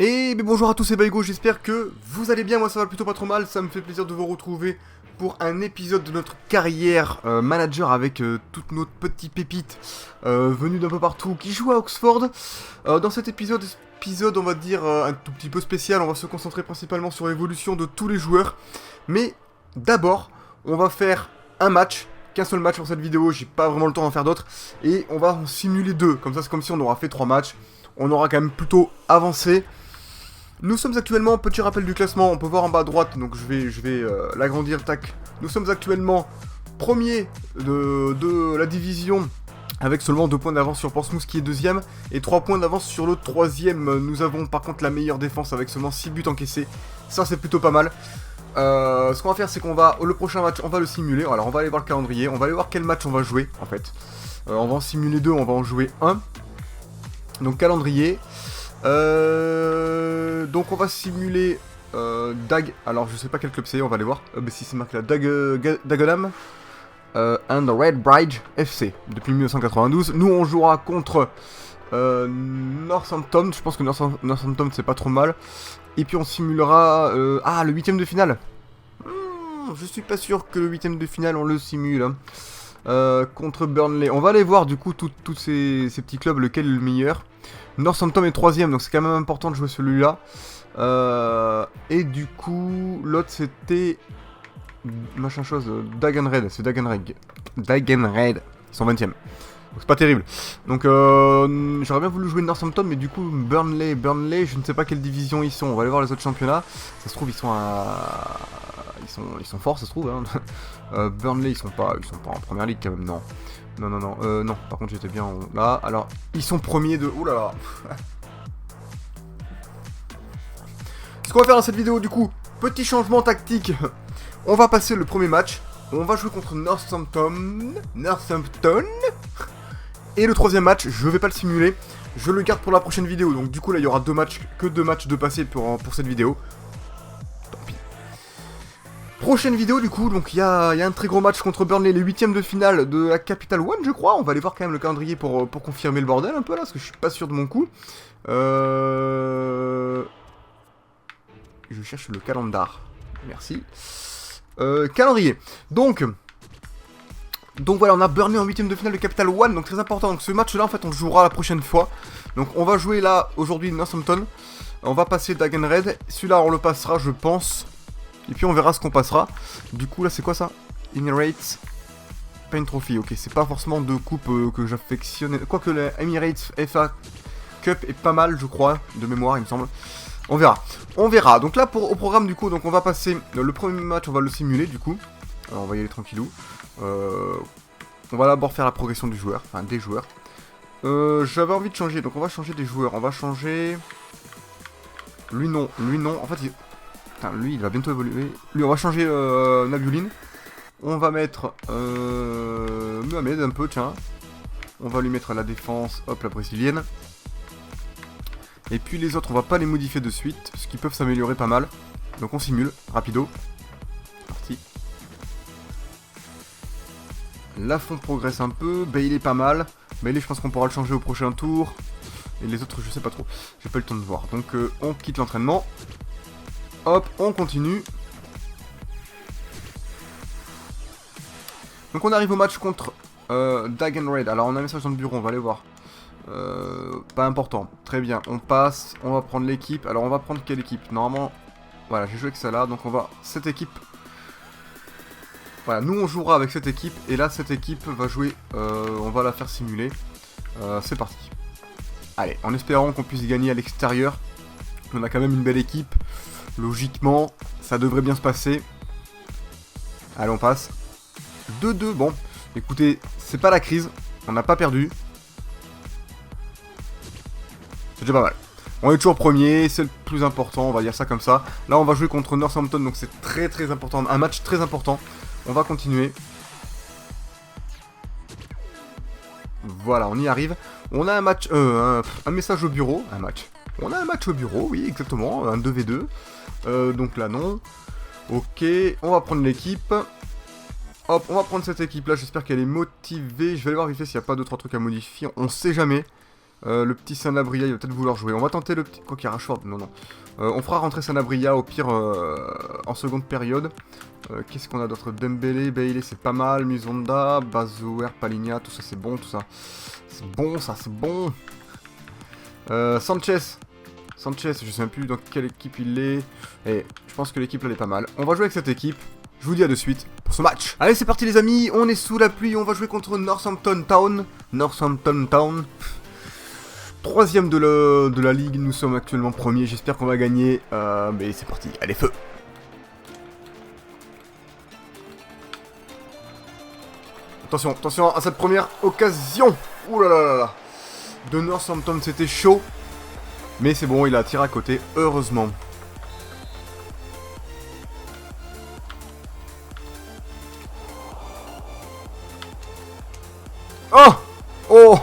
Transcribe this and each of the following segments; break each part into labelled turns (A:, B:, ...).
A: Et bonjour à tous, c'est Baigo, j'espère que vous allez bien, moi ça va plutôt pas trop mal, ça me fait plaisir de vous retrouver pour un épisode de notre carrière manager avec toutes nos petites pépites venues d'un peu partout qui jouent à Oxford. Dans cet épisode on va dire un tout petit peu spécial, on va se concentrer principalement sur l'évolution de tous les joueurs. Mais d'abord, on va faire un match, qu'un seul match pour cette vidéo, j'ai pas vraiment le temps d'en faire d'autres. Et on va en simuler deux, comme ça c'est comme si on aura fait 3 matchs, on aura quand même plutôt avancé. Nous sommes actuellement, petit rappel du classement, on peut voir en bas à droite, donc je vais l'agrandir, tac. Nous sommes actuellement premier de la division, avec seulement 2 points d'avance sur Portsmouth qui est deuxième, et 3 points d'avance sur le troisième. Nous avons par contre la meilleure défense avec seulement 6 buts encaissés, ça c'est plutôt pas mal. Ce qu'on va faire c'est qu'on va, le prochain match on va le simuler, alors on va aller voir le calendrier, on va aller voir quel match on va jouer en fait. On va en simuler 2, on va en jouer 1. Donc calendrier. Donc on va simuler Dag, alors je sais pas quel club c'est, on va aller voir. Mais si c'est marqué là, Dagenham and Red Bridge FC depuis 1992. Nous on jouera contre Northampton, je pense que Northampton c'est pas trop mal. Et puis on simulera le 8ème de finale. Je suis pas sûr que le 8ème de finale on le simule hein. Contre Burnley. On va aller voir du coup tous ces petits clubs lequel est le meilleur. Northampton est 3ème, donc c'est quand même important de jouer celui-là. Et du coup, l'autre c'était machin chose, Dagenham, c'est Dagenham. Ils sont 20ème. Donc c'est pas terrible. Donc j'aurais bien voulu jouer Northampton, mais du coup Burnley, je ne sais pas quelle division ils sont. On va aller voir les autres championnats. Ça se trouve ils sont à... Ils sont forts, ça se trouve hein. Burnley ils sont pas en première ligue quand même, non. Non, par contre j'étais bien là, alors, ils sont premiers de... Ouh là là. Ce qu'on va faire dans cette vidéo du coup, petit changement tactique. On va passer le premier match, on va jouer contre Northampton. Et le troisième match, je vais pas le simuler, je le garde pour la prochaine vidéo. Donc du coup là il y aura 2 matchs, que 2 matchs de passé pour cette vidéo. Prochaine vidéo du coup, donc il y a un très gros match contre Burnley, les 8ème de finale de la Capital One je crois. On va aller voir quand même le calendrier pour confirmer le bordel un peu là, parce que je suis pas sûr de mon coup. Je cherche le calendar, merci. Calendrier, donc voilà, on a Burnley en 8ème de finale de Capital One, donc très important. Donc ce match là en fait on le jouera la prochaine fois. Donc on va jouer là aujourd'hui Northampton, on va passer Dagenham, celui-là on le passera je pense. Et puis on verra ce qu'on passera. Du coup là c'est quoi ça? Emirates Paint Trophy, ok, c'est pas forcément de coupe que j'affectionne. Quoique le Emirates FA Cup est pas mal je crois, de mémoire il me semble. On verra. Donc là au programme du coup, donc on va passer le premier match, on va le simuler du coup. Alors on va y aller tranquillou. On va d'abord faire la progression du joueur, enfin des joueurs. J'avais envie de changer, donc on va changer des joueurs. On va changer... Lui non, en fait il... Putain, lui il va bientôt évoluer. Lui on va changer Nabulin. On va mettre Mohamed un peu, tiens. On va lui mettre la défense, hop, la brésilienne. Et puis les autres on va pas les modifier de suite, parce qu'ils peuvent s'améliorer pas mal. Donc on simule, rapido. Parti. Lafont progresse un peu, Bailey pas mal. Bailey je pense qu'on pourra le changer au prochain tour. Et les autres je sais pas trop, j'ai pas eu le temps de voir. Donc on quitte l'entraînement. Hop, on continue. Donc on arrive au match contre Dagenham. Alors on a un message dans le bureau, on va aller voir. Pas important, très bien, on passe, on va prendre l'équipe. Alors on va prendre quelle équipe? Normalement, voilà, j'ai joué avec ça là, donc on va, cette équipe. Voilà, nous on jouera avec cette équipe, et là cette équipe va jouer, on va la faire simuler. C'est parti. Allez, en espérant qu'on puisse gagner à l'extérieur. On a quand même une belle équipe. Logiquement, ça devrait bien se passer. Allez, on passe. 2-2, bon. Écoutez, c'est pas la crise. On n'a pas perdu. C'est déjà pas mal. On est toujours premier, c'est le plus important, on va dire ça comme ça. Là, on va jouer contre Northampton, donc c'est très très important. Un match très important. On va continuer. Voilà, on y arrive. On a un match, un message au bureau. Un match. On a un match au bureau, oui, exactement. Un 2v2. Donc là, non. Ok, on va prendre l'équipe. Hop, on va prendre cette équipe là, j'espère qu'elle est motivée. Je vais aller voir vite fait s'il n'y a pas 2-3 trucs à modifier, on sait jamais. Le petit Sanabria, il va peut-être vouloir jouer. On va tenter le petit... Quoi qu'il y a Rashford, non, non. On fera rentrer Sanabria au pire en seconde période. Qu'est-ce qu'on a d'autre? Dembélé, Bailey, c'est pas mal. Musonda, Bazouer, Palinha, tout ça c'est bon, tout ça. C'est bon, ça, c'est bon. Sanchez. Sanchez, je sais même plus dans quelle équipe il est. Et je pense que l'équipe là elle est pas mal. On va jouer avec cette équipe. Je vous dis à de suite pour ce match. Allez, c'est parti les amis, on est sous la pluie, on va jouer contre Northampton Town. Northampton Town. Troisième de la ligue, nous sommes actuellement premiers, j'espère qu'on va gagner. Mais c'est parti, allez feu. Attention, attention à cette première occasion. Ouh là là là là. De Northampton, c'était chaud. Mais c'est bon, il a tiré à côté, heureusement. Oh! Oh!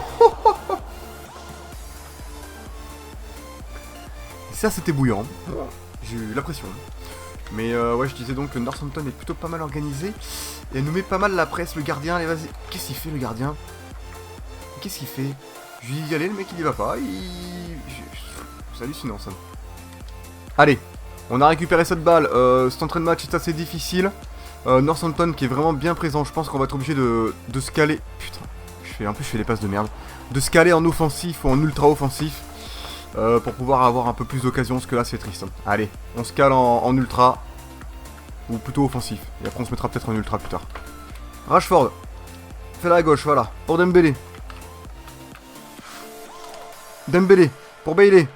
A: Ça, c'était bouillant. J'ai eu la pression. Mais ouais, je disais donc que Northampton est plutôt pas mal organisé. Et elle nous met pas mal la presse. Le gardien, allez, vas-y. Qu'est-ce qu'il fait, le gardien? Qu'est-ce qu'il fait? Je lui dis d'y aller, le mec il y va pas. C'est hallucinant ça. Allez, on a récupéré cette balle. Cette entrée de match est assez difficile. Northampton qui est vraiment bien présent. Je pense qu'on va être obligé de se caler. Putain, en plus je fais des passes de merde. De se caler en offensif ou en ultra offensif. Pour pouvoir avoir un peu plus d'occasion. Parce que là c'est triste. Allez, on se cale en ultra. Ou plutôt offensif. Et après on se mettra peut-être en ultra plus tard. Rashford. Fais-la à gauche, voilà. Pour Dembélé. Dembélé. Pour Bailey.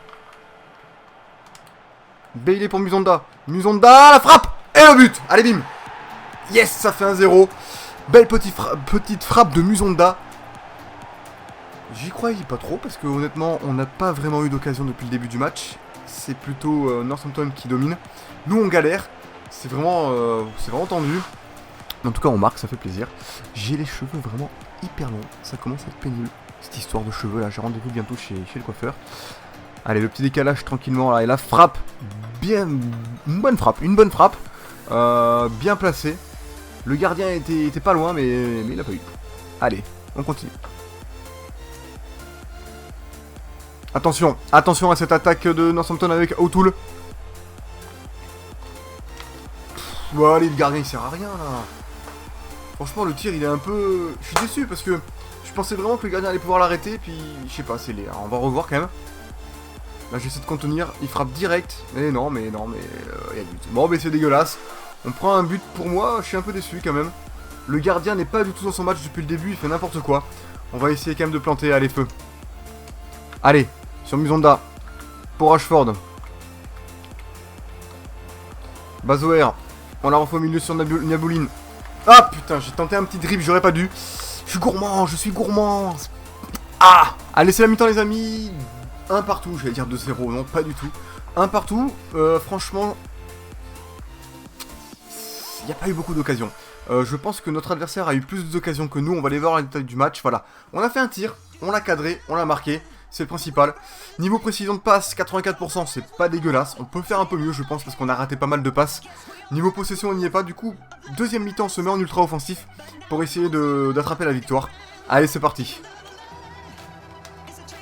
A: Bailey pour Musonda. Musonda, la frappe. Et le but. Allez, bim. Yes, ça fait 1-0. Belle petite frappe de Musonda. J'y croyais pas trop parce que honnêtement, on n'a pas vraiment eu d'occasion depuis le début du match. C'est plutôt Northampton qui domine. Nous, on galère. C'est vraiment tendu. En tout cas, on marque, ça fait plaisir. J'ai les cheveux vraiment hyper longs. Ça commence à être pénible, cette histoire de cheveux là. J'ai rendez-vous bientôt chez le coiffeur. Allez, le petit décalage tranquillement là. Et la frappe, une bonne frappe. Bien placée. Le gardien était pas loin, mais il a pas eu. Allez, on continue. Attention à cette attaque de Northampton avec O'Toole. Bon, allez, le gardien il sert à rien là. Franchement, le tir il est un peu... Je suis déçu parce que je pensais vraiment que le gardien allait pouvoir l'arrêter. Puis je sais pas, c'est laid. On va revoir quand même. Là j'essaie de contenir. Il frappe direct. Mais non, il y a but. Bon, mais c'est dégueulasse. On prend un but pour moi. Je suis un peu déçu quand même. Le gardien n'est pas du tout dans son match depuis le début. Il fait n'importe quoi. On va essayer quand même de planter. Allez, feu. Allez, sur Musonda. Pour Rashford. Bazouer. On la refait au milieu sur Nabouline. Ah putain, j'ai tenté un petit dribble, j'aurais pas dû. Je suis gourmand. Ah. Allez, c'est la mi-temps les amis. 1 partout, j'allais dire 2-0, non pas du tout. 1 partout, franchement, il n'y a pas eu beaucoup d'occasions. Je pense que notre adversaire a eu plus d'occasions que nous, on va aller voir la détail du match, voilà. On a fait un tir, on l'a cadré, on l'a marqué, c'est le principal. Niveau précision de passe, 84%, c'est pas dégueulasse. On peut faire un peu mieux, je pense, parce qu'on a raté pas mal de passes. Niveau possession, on n'y est pas, du coup, deuxième mi-temps, on se met en ultra offensif pour essayer d'attraper la victoire. Allez, c'est parti.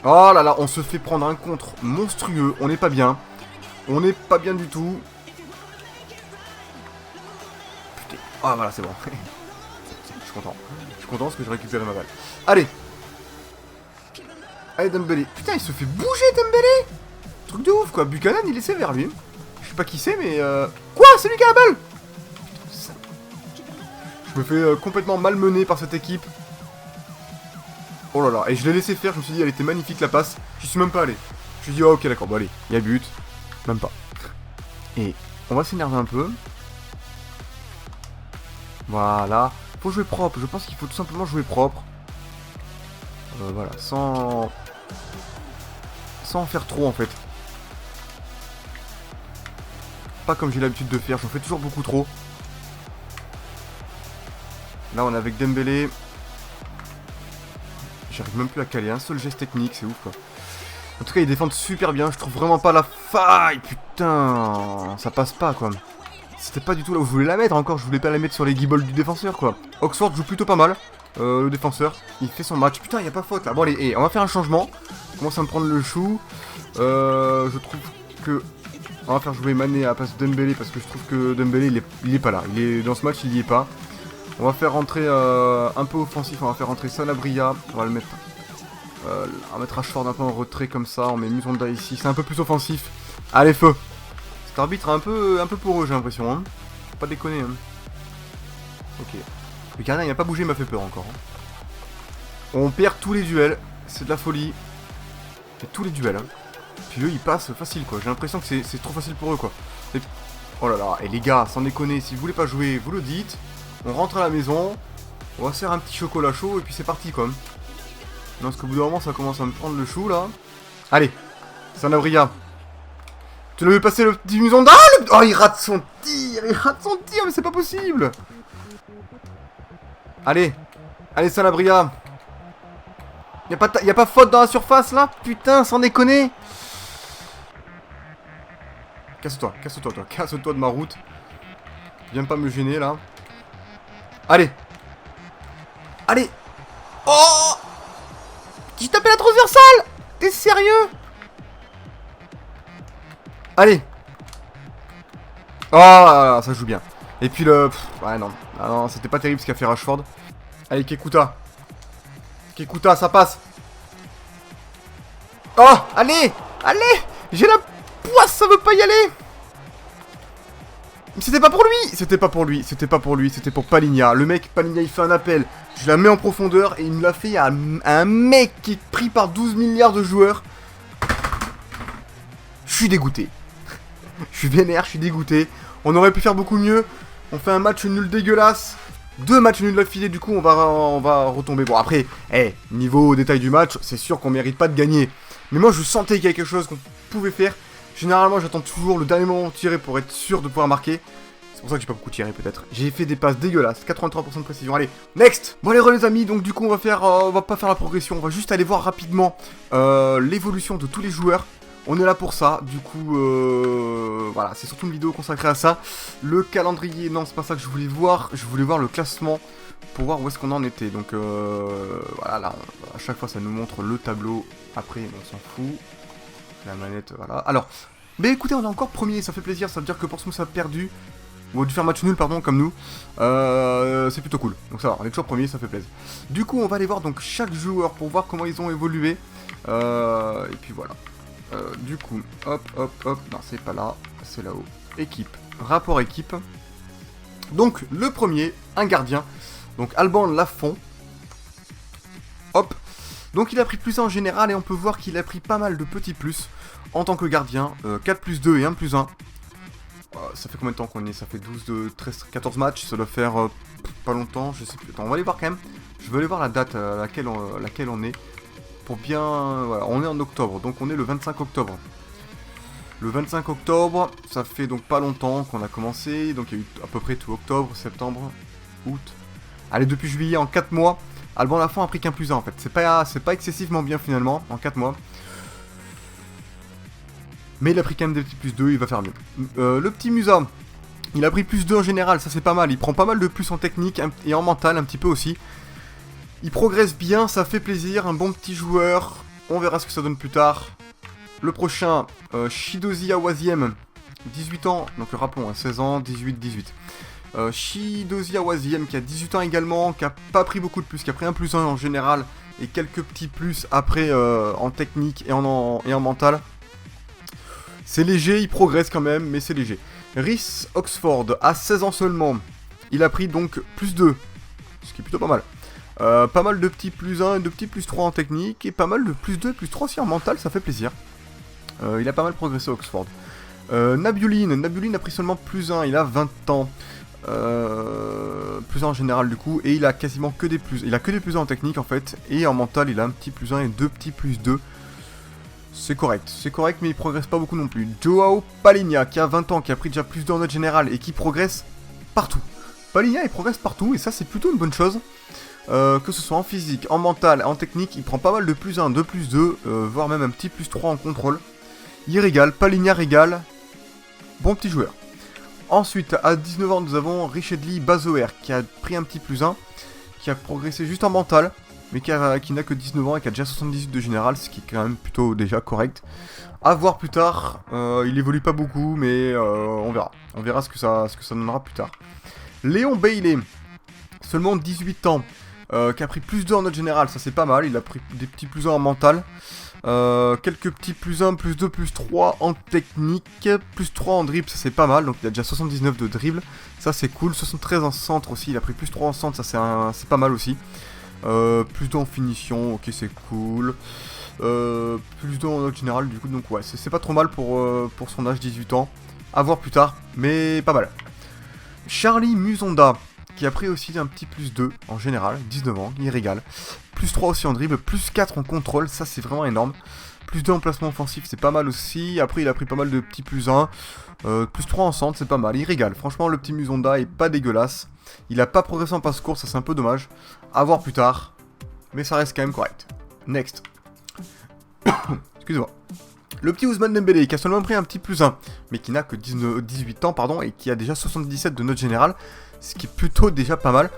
A: Oh là là, on se fait prendre un contre monstrueux, on n'est pas bien. On n'est pas bien du tout. Putain, ah voilà, c'est bon. Je suis content. Je suis content parce que j'ai récupéré ma balle. Allez. Allez, Dembélé. Putain, il se fait bouger, Dembélé. Truc de ouf, quoi. Buchanan, il est sévère, lui. Je sais pas qui c'est, mais... Quoi? C'est lui qui a la balle? Putain, je me fais complètement malmener par cette équipe. Oh là là, et je l'ai laissé faire, je me suis dit, elle était magnifique la passe. J'y suis même pas allé. Je me suis dit, oh, ok, d'accord, bon allez, il y a but. Même pas. Et on va s'énerver un peu. Voilà. Faut jouer propre, je pense qu'il faut tout simplement jouer propre. Voilà, sans en faire trop en fait. Pas comme j'ai l'habitude de faire, j'en fais toujours beaucoup trop. Là on est avec Dembélé. J'arrive même plus à caler un seul geste technique, c'est ouf quoi. En tout cas ils défendent super bien, je trouve vraiment pas la faille. Putain, ça passe pas quoi. C'était pas du tout là où je voulais la mettre encore, je voulais pas la mettre sur les guibolles du défenseur quoi. Oxford joue plutôt pas mal. Le défenseur, il fait son match. Putain, il n'y a pas faute là. Bon, allez, on va faire un changement. On commence à me prendre le chou. Je trouve que... On va faire jouer Mané à la place de Dembélé parce que je trouve que Dembélé, il est pas là. Dans ce match, il y est pas. On va faire rentrer un peu offensif. On va faire rentrer Sanabria. On va le mettre... on va mettre Rashford un peu en retrait comme ça. On met Musonda ici. C'est un peu plus offensif. Allez, feu. Cet arbitre est un peu pour eux, j'ai l'impression. Hein. Faut pas déconner. Hein. Ok. Le gardien il n'a pas bougé, il m'a fait peur encore. Hein. On perd tous les duels. C'est de la folie. Et tous les duels. Hein. Puis eux ils passent facile quoi. J'ai l'impression que c'est trop facile pour eux quoi. Et... Oh là là. Et les gars, sans déconner, si vous voulez pas jouer, vous le dites. On rentre à la maison. On va se faire un petit chocolat chaud et puis c'est parti quoi. Non, parce qu'au bout d'un moment ça commence à me prendre le chou là. Allez. Sanabria. Tu l'as vu passer le petit Musonda. Oh, il rate son tir. Il rate son tir, mais c'est pas possible. Allez. Allez, Sanabria. Y'a pas faute dans la surface, là. Putain, sans déconner. Casse-toi, casse-toi, toi. Casse-toi de ma route. Viens pas me gêner, là. Allez. Allez. Oh. J'ai tapé la transversale. T'es sérieux? Allez. Oh, ça joue bien. Et puis le... ouais, non. Ah non, c'était pas terrible ce qu'a fait Rashford. Allez, Kekuta. Kekuta, ça passe. Oh, allez. Allez. J'ai la poisse, ça veut pas y aller. C'était pas pour lui. C'était pas pour lui. C'était pas pour lui. C'était pour Palhinha. Le mec, Palhinha, il fait un appel. Je la mets en profondeur et il me l'a fait à un mec qui est pris par 12 milliards de joueurs. Je suis dégoûté. Je suis vénère, je suis dégoûté. On aurait pu faire beaucoup mieux. On fait un match nul dégueulasse. 2 matchs nuls d'affilée, du coup on va retomber. Bon après, niveau détail du match, c'est sûr qu'on mérite pas de gagner. Mais moi je sentais qu'il y avait quelque chose qu'on pouvait faire. Généralement j'attends toujours le dernier moment de tirer pour être sûr de pouvoir marquer. C'est pour ça que j'ai pas beaucoup tiré peut-être. J'ai fait des passes dégueulasses, 83% de précision. Allez, next. Bon les amis, donc du coup on va pas faire la progression. On va juste aller voir rapidement l'évolution de tous les joueurs. On est là pour ça, du coup, voilà, c'est surtout une vidéo consacrée à ça. Le calendrier, non, c'est pas ça que je voulais voir le classement pour voir où est-ce qu'on en était. Donc, voilà, là, à chaque fois, ça nous montre le tableau. Après, on s'en fout. La manette, voilà. Alors, mais écoutez, on est encore premier, ça fait plaisir, ça veut dire que Portsmouth a perdu. On a dû faire match nul, pardon, comme nous. C'est plutôt cool. Donc ça va, on est toujours premier, ça fait plaisir. Du coup, on va aller voir donc chaque joueur pour voir comment ils ont évolué. Et puis voilà. Du coup, hop, non c'est pas là, c'est là-haut. Équipe, rapport équipe. Donc le premier, un gardien. Donc Alban Lafont. Hop. Donc il a pris plus 1 en général et on peut voir qu'il a pris pas mal de petits plus en tant que gardien. 4 plus 2 et 1 plus 1. Ça fait combien de temps qu'on est? Ça fait 12, 13, 14 matchs, ça doit faire pas longtemps, je sais plus. Attends, on va aller voir quand même. Je vais aller voir la date à laquelle on est. Pour bien... Voilà, on est en octobre, donc on est le 25 octobre. Le 25 octobre, ça fait donc pas longtemps qu'on a commencé. Donc il y a eu à peu près tout octobre, septembre, août. Allez, depuis juillet, en 4 mois, Alban Lafont a pris qu'un plus 1 en fait. C'est pas excessivement bien finalement, en 4 mois. Mais il a pris quand même des petits plus 2, il va faire mieux. Le petit Musa, il a pris plus 2 en général, ça c'est pas mal. Il prend pas mal de plus en technique et en mental un petit peu aussi. Il progresse bien, ça fait plaisir, un bon petit joueur. On verra ce que ça donne plus tard. Le prochain, Shidozi Awaziem, 18 ans, donc rappelons, 16 ans, 18, 18. Shidozi Awaziem qui a 18 ans également, qui a pas pris beaucoup de plus, qui a pris un plus 1 en général, et quelques petits plus après en technique et en mental. C'est léger, il progresse quand même, mais c'est léger. Rhys Oxford, à 16 ans seulement, il a pris donc plus 2, ce qui est plutôt pas mal. Pas mal de petits plus 1 et de petits plus 3 en technique, et pas mal de plus 2 et plus 3 aussi en mental, ça fait plaisir. Il a pas mal progressé Oxford. Nabiuline a pris seulement plus 1, il a 20 ans. Plus 1 en général du coup, et il a quasiment que des plus... Il a que des plus 1 en technique en fait, et en mental il a un petit plus 1 et 2 petits plus 2. C'est correct, mais il progresse pas beaucoup non plus. Joao Palhinha qui a 20 ans, qui a pris déjà plus 2 en note générale, et qui progresse partout. Palhinha il progresse partout, et ça c'est plutôt une bonne chose. Que ce soit en physique, en mental, en technique, il prend pas mal de plus 1, de plus 2, voire même un petit plus 3 en contrôle. Il régale, Palhinha régale. Bon petit joueur. Ensuite, à 19 ans, nous avons Richedly Bazoer, qui a pris un petit plus 1, qui a progressé juste en mental, mais qui n'a que 19 ans et qui a déjà 78 de général, ce qui est quand même plutôt déjà correct. A voir plus tard, il évolue pas beaucoup, mais on verra. On verra ce que ça donnera plus tard. Léon Bailey, seulement 18 ans, qui a pris plus 2 en note générale, ça c'est pas mal, il a pris des petits plus 1 en mental. Quelques petits plus 1, plus 2, plus 3 en technique, plus 3 en dribble, ça c'est pas mal, donc il a déjà 79 de dribble, ça c'est cool, 73 en centre aussi, il a pris plus 3 en centre, ça c'est pas mal aussi. Plus 2 en finition, ok c'est cool. Plus 2 en note générale du coup, donc ouais, c'est pas trop mal pour son âge, 18 ans. À voir plus tard, mais pas mal. Charlie Musonda, qui a pris aussi un petit plus 2 en général, 19 ans, il régale. Plus 3 aussi en dribble, plus 4 en contrôle, ça c'est vraiment énorme. Plus 2 en placement offensif, c'est pas mal aussi. Après il a pris pas mal de petits plus 1. Plus 3 en centre, c'est pas mal, il régale. Franchement le petit Musonda est pas dégueulasse. Il a pas progressé en passe course, ça c'est un peu dommage. À voir plus tard, mais ça reste quand même correct. Next. Excusez-moi. Le petit Ousmane Dembélé, qui a seulement pris un petit plus 1, mais qui n'a que 18 ans, pardon, et qui a déjà 77 de note générale, ce qui est plutôt déjà pas mal.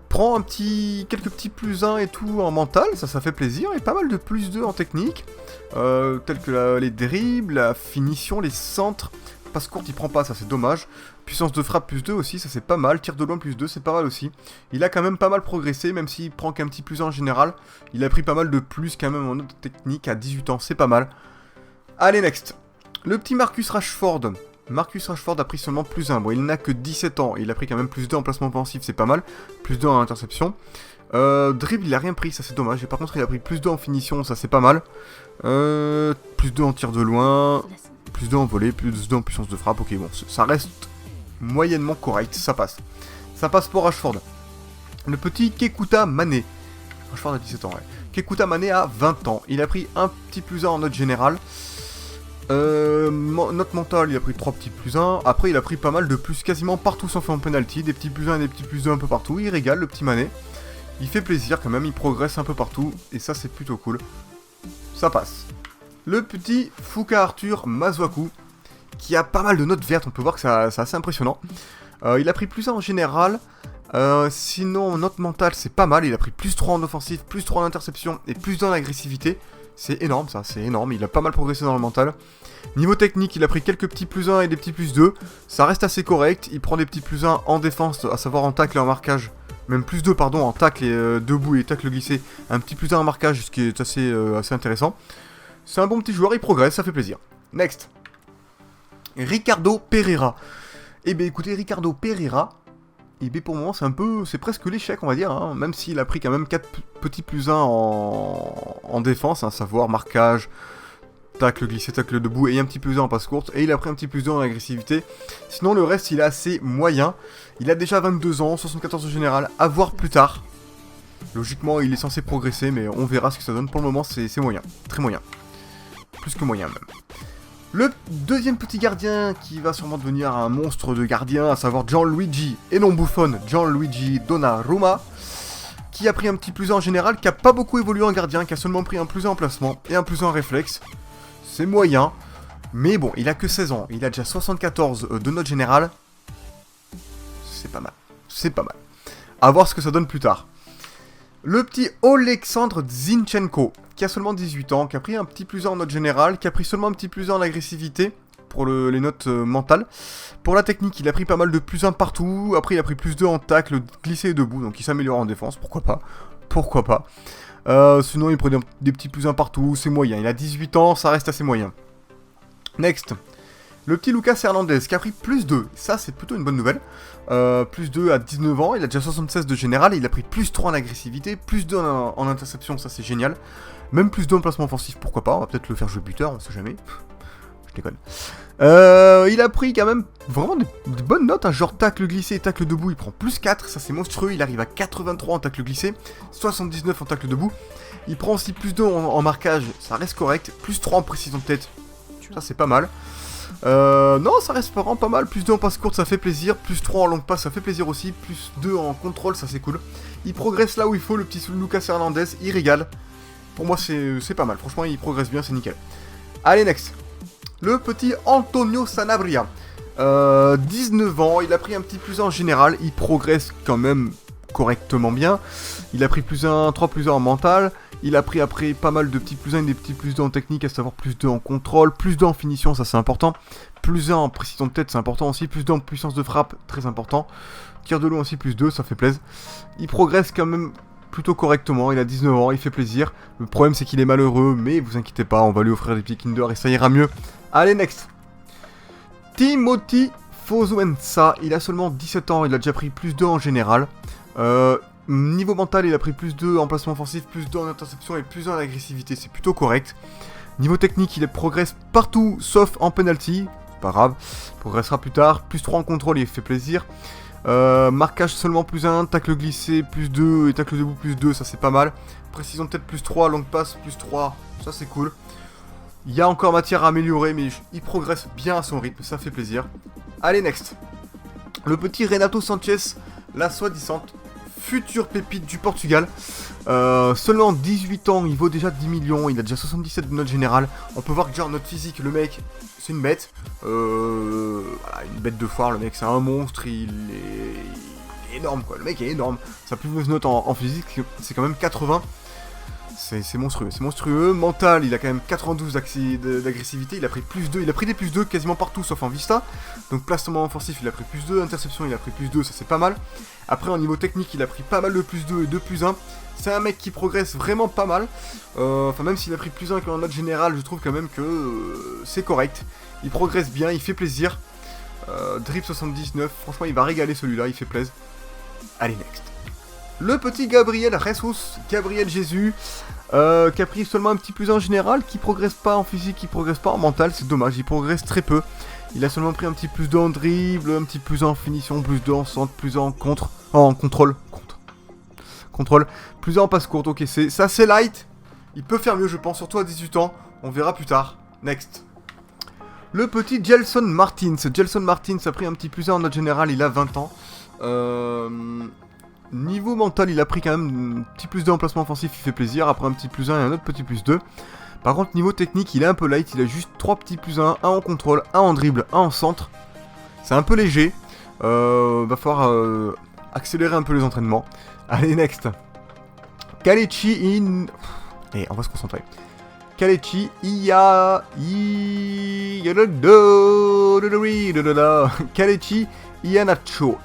A: Prend quelques petits plus 1 et tout en mental, ça fait plaisir, et pas mal de plus 2 en technique, tels que les dribbles, la finition, les centres. Passe courte, il prend pas, ça c'est dommage. Puissance de frappe plus 2 aussi, ça c'est pas mal. Tir de loin plus 2, c'est pas mal aussi. Il a quand même pas mal progressé, même s'il prend qu'un petit plus 1 en général. Il a pris pas mal de plus quand même en note technique à 18 ans, c'est pas mal. Allez, next. Le petit Marcus Rashford. Marcus Rashford a pris seulement plus 1. Bon, il n'a que 17 ans. Il a pris quand même plus 2 en placement offensif, c'est pas mal. Plus 2 en interception. Dribble, il a rien pris, ça c'est dommage. Et par contre, il a pris plus 2 en finition, ça c'est pas mal. Plus 2 en tir de loin. Plus 2 en volée, plus 2 en puissance de frappe. Ok, bon, ça reste moyennement correct, ça passe. Ça passe pour Rashford. Le petit Kekuta Mané. Rashford a 17 ans, ouais. Kekuta Mané a 20 ans. Il a pris un petit plus 1 en note générale. Note mentale, il a pris 3 petits plus 1. Après, il a prit pas mal de plus quasiment partout sauf en penalty. Des petits plus 1 et des petits plus 2 un peu partout. Il régale, le petit Mané. Il fait plaisir quand même, il progresse un peu partout. Et ça, c'est plutôt cool. Ça passe. Le petit Fuka Arthur Masuaku, qui a pas mal de notes vertes, on peut voir que c'est assez impressionnant. Il a pris plus 1 en général, sinon en note mentale c'est pas mal, il a pris plus 3 en offensive, plus 3 en interception et plus 2 en agressivité. C'est énorme ça, c'est énorme, il a pas mal progressé dans le mental. Niveau technique, il a pris quelques petits plus 1 et des petits plus 2, ça reste assez correct, il prend des petits plus 1 en défense, à savoir en tacle et en marquage. Même plus 2 pardon, en tacle et debout et tacle glissé, un petit plus 1 en marquage, ce qui est assez intéressant. C'est un bon petit joueur, il progresse, ça fait plaisir. Next. Ricardo Pereira. Eh bien écoutez, Ricardo Pereira, eh bien pour le moment c'est presque l'échec on va dire, hein, même s'il a pris quand même 4 petits plus 1 en défense, à savoir marquage, tacle glissé, tacle debout et un petit plus 1 en passe courte, et il a pris un petit plus 2 en agressivité. Sinon le reste il est assez moyen, il a déjà 22 ans, 74 en général, à voir plus tard. Logiquement il est censé progresser mais on verra ce que ça donne, pour le moment c'est moyen, très moyen. Plus que moyen même. Le deuxième petit gardien qui va sûrement devenir un monstre de gardien, à savoir Gianluigi, et non Buffon, Gianluigi Donnarumma, qui a pris un petit plus 1 en général, qui a pas beaucoup évolué en gardien, qui a seulement pris un plus 1 en placement et un plus 1 en réflexe. C'est moyen, mais bon, il a que 16 ans, il a déjà 74 de note générale. C'est pas mal, c'est pas mal. À voir ce que ça donne plus tard. Le petit Oleksandr Zinchenko, qui a seulement 18 ans, qui a pris un petit plus 1 en note générale, qui a pris seulement un petit plus 1 en agressivité, pour les notes mentales. Pour la technique, il a pris pas mal de plus 1 partout, après il a pris plus 2 en tacle, glissé et debout, donc il s'améliore en défense, pourquoi pas. Pourquoi pas. Sinon il prend des petits plus 1 partout, c'est moyen, il a 18 ans, ça reste assez moyen. Next. Le petit Lucas Hernandez qui a pris plus 2, ça c'est plutôt une bonne nouvelle. Plus 2 à 19 ans, il a déjà 76 de général, il a pris plus 3 en agressivité, plus 2 en interception, ça c'est génial. Même plus 2 en placement offensif, pourquoi pas, on va peut-être le faire jouer buteur, on sait jamais. Je déconne. Il a pris quand même vraiment des bonnes notes, hein, genre tacle glissé et tacle debout, il prend plus 4, ça c'est monstrueux, il arrive à 83 en tacle glissé, 79 en tacle debout. Il prend aussi plus 2 en marquage, ça reste correct, plus 3 en précision de tête, ça c'est pas mal. Non, ça reste vraiment pas mal. Plus 2 en passe courte, ça fait plaisir. Plus 3 en longue passe, ça fait plaisir aussi. Plus 2 en contrôle, ça c'est cool. Il progresse là où il faut, le petit Lucas Hernandez. Il régale. Pour moi, c'est pas mal. Franchement, il progresse bien, c'est nickel. Allez, next. Le petit Antonio Sanabria. 19 ans, il a pris un petit plus en général. Il progresse quand même correctement bien. Il a pris plus 1, 3 plus 1 en mental. Il a pris après pas mal de petits plus 1 et des petits plus 2 en technique, à savoir plus 2 en contrôle, plus 2 en finition, ça c'est important. Plus 1 en précision de tête, c'est important aussi. Plus 2 en puissance de frappe, très important. Tir de loin aussi, plus 2, ça fait plaisir. Il progresse quand même plutôt correctement, il a 19 ans, il fait plaisir. Le problème c'est qu'il est malheureux, mais vous inquiétez pas, on va lui offrir des petits Kinder et ça ira mieux. Allez, next. Timothy Fosumensa, il a seulement 17 ans, il a déjà pris plus 2 en général. Niveau mental, il a pris plus 2 en placement offensif, plus 2 en interception et plus 2 en agressivité, c'est plutôt correct. Niveau technique, il progresse partout sauf en penalty, c'est pas grave, il progressera plus tard. Plus 3 en contrôle, il fait plaisir. Marquage seulement plus 1, tacle glissé plus 2 et tacle debout plus 2, ça c'est pas mal. Précision de tête plus 3, longue passe plus 3, ça c'est cool. Il y a encore matière à améliorer, mais il progresse bien à son rythme, ça fait plaisir. Allez, next. Le petit Renato Sanchez, la soi-disant future pépite du Portugal. Seulement 18 ans, il vaut déjà 10 millions, il a déjà 77 de note générale. On peut voir que déjà en note physique, le mec, c'est une bête. Voilà, une bête de foire, le mec c'est un monstre, il est énorme quoi, le mec est énorme. Sa plus mauvaise note en physique, c'est quand même 80. C'est monstrueux, c'est monstrueux. Mental, il a quand même 92 d'agressivité, il a pris plus 2, il a pris des plus 2 quasiment partout sauf en Vista. Donc placement offensif, il a pris plus 2, interception, il a pris plus 2, ça c'est pas mal. Après en niveau technique, il a pris pas mal de plus 2 et de plus 1. C'est un mec qui progresse vraiment pas mal. Enfin même s'il a pris plus 1 qu'en note générale, je trouve quand même que c'est correct. Il progresse bien, il fait plaisir. Drip 79, franchement il va régaler celui-là, il fait plaisir. Allez, next. Le petit Gabriel Jesus, Gabriel Jésus, qui a pris seulement un petit plus 1 en général, qui progresse pas en physique, qui progresse pas en mental, c'est dommage, il progresse très peu. Il a seulement pris un petit plus 2 en dribble, un petit plus 1 en finition, plus 2 en centre, plus 1 en contrôle, plus 1 en passe courte, ok, ça c'est light. Il peut faire mieux je pense, surtout à 18 ans, on verra plus tard. Next. Le petit Gelson Martins, a pris un petit plus 1 en note générale, il a 20 ans. Niveau mental, il a pris quand même un petit plus 2 en placement offensif, il fait plaisir. Après un petit plus 1 et un autre petit plus 2. Par contre, niveau technique, il est un peu light. Il a juste 3 petits plus 1, 1 en contrôle, 1 en dribble, 1 en centre. C'est un peu léger. Va falloir accélérer un peu les entraînements. Allez, next. Kalechi in... Et on va se concentrer. Kalechi Kalechi Iheanacho,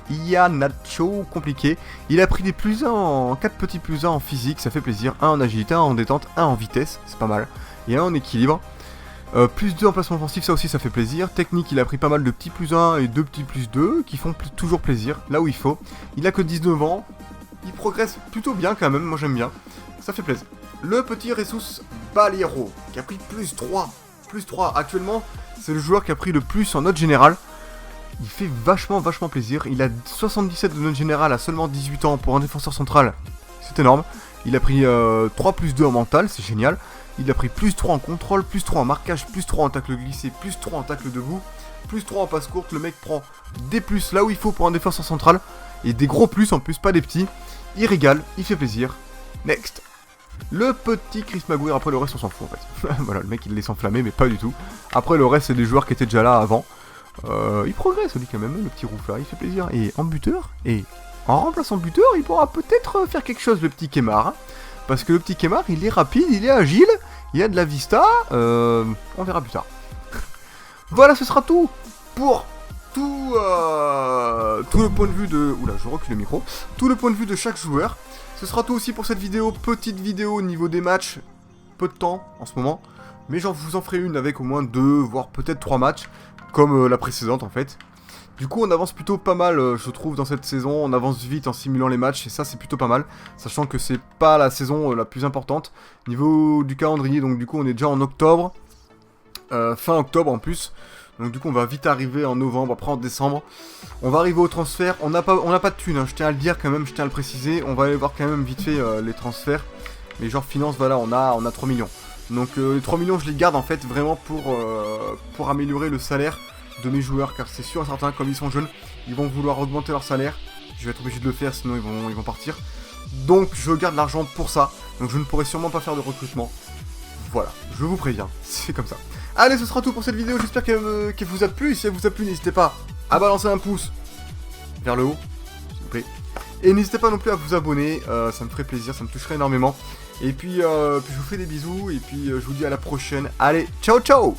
A: compliqué. Il a pris des plus 1 en 4 petits plus 1 en physique, ça fait plaisir. 1 en agilité, 1 en détente, 1 en vitesse, c'est pas mal. Et 1 en équilibre. Plus 2 en placement offensif, ça aussi ça fait plaisir. Technique, il a pris pas mal de petits plus 1 et 2 petits plus 2 qui font toujours plaisir, là où il faut. Il a que 19 ans, il progresse plutôt bien quand même, moi j'aime bien. Ça fait plaisir. Le petit Jesus Balero, qui a pris plus 3. Plus 3, actuellement, c'est le joueur qui a pris le plus en note générale. Il fait vachement plaisir. Il a 77 de note générale à seulement 18 ans pour un défenseur central. C'est énorme. Il a pris 3 plus 2 en mental, c'est génial. Il a pris plus 3 en contrôle, plus 3 en marquage, plus 3 en tacle glissé, plus 3 en tacle debout, plus 3 en passe courte. Le mec prend des plus là où il faut pour un défenseur central. Et des gros plus en plus, pas des petits. Il régale, il fait plaisir. Next. Le petit Chris Maguire, après le reste on s'en fout en fait. Voilà, le mec il laisse enflammer mais pas du tout. Après le reste c'est des joueurs qui étaient déjà là avant. Il progresse lui quand même, le petit Rouf là, il fait plaisir. Et en buteur, et en remplaçant buteur, il pourra peut-être faire quelque chose le petit Kemar. Hein, parce que le petit Kemar, il est rapide, il est agile, il a de la vista, on verra plus tard. Voilà, ce sera tout pour tout le point de vue de... Oula, je recule le micro. Tout le point de vue de chaque joueur. Ce sera tout aussi pour cette vidéo, petite vidéo au niveau des matchs. Peu de temps en ce moment. Mais vous en ferai une avec au moins 2, voire peut-être 3 matchs. Comme la précédente en fait. Du coup on avance plutôt pas mal je trouve dans cette saison. On avance vite en simulant les matchs et ça c'est plutôt pas mal. Sachant que c'est pas la saison la plus importante. Niveau du calendrier, donc du coup on est déjà en octobre. Fin octobre en plus. Donc du coup on va vite arriver en novembre, après en décembre. On va arriver au transfert. On n'a pas de thunes, hein, je tiens à le dire quand même, je tiens à le préciser. On va aller voir quand même vite fait les transferts. Mais genre finance, voilà, on a 3 millions. Donc les 3 millions je les garde en fait vraiment pour améliorer le salaire de mes joueurs. Car c'est sûr et certain, comme ils sont jeunes, ils vont vouloir augmenter leur salaire. Je vais être obligé de le faire sinon ils vont partir. Donc je garde l'argent pour ça. Donc je ne pourrai sûrement pas faire de recrutement. Voilà, je vous préviens, c'est comme ça. Allez, ce sera tout pour cette vidéo, j'espère qu'elle vous a plu. Si elle vous a plu, n'hésitez pas à balancer un pouce vers le haut, s'il vous plaît. Et n'hésitez pas non plus à vous abonner, ça me ferait plaisir, ça me toucherait énormément. Et puis je vous fais des bisous, et puis je vous dis à la prochaine. Allez, ciao ciao!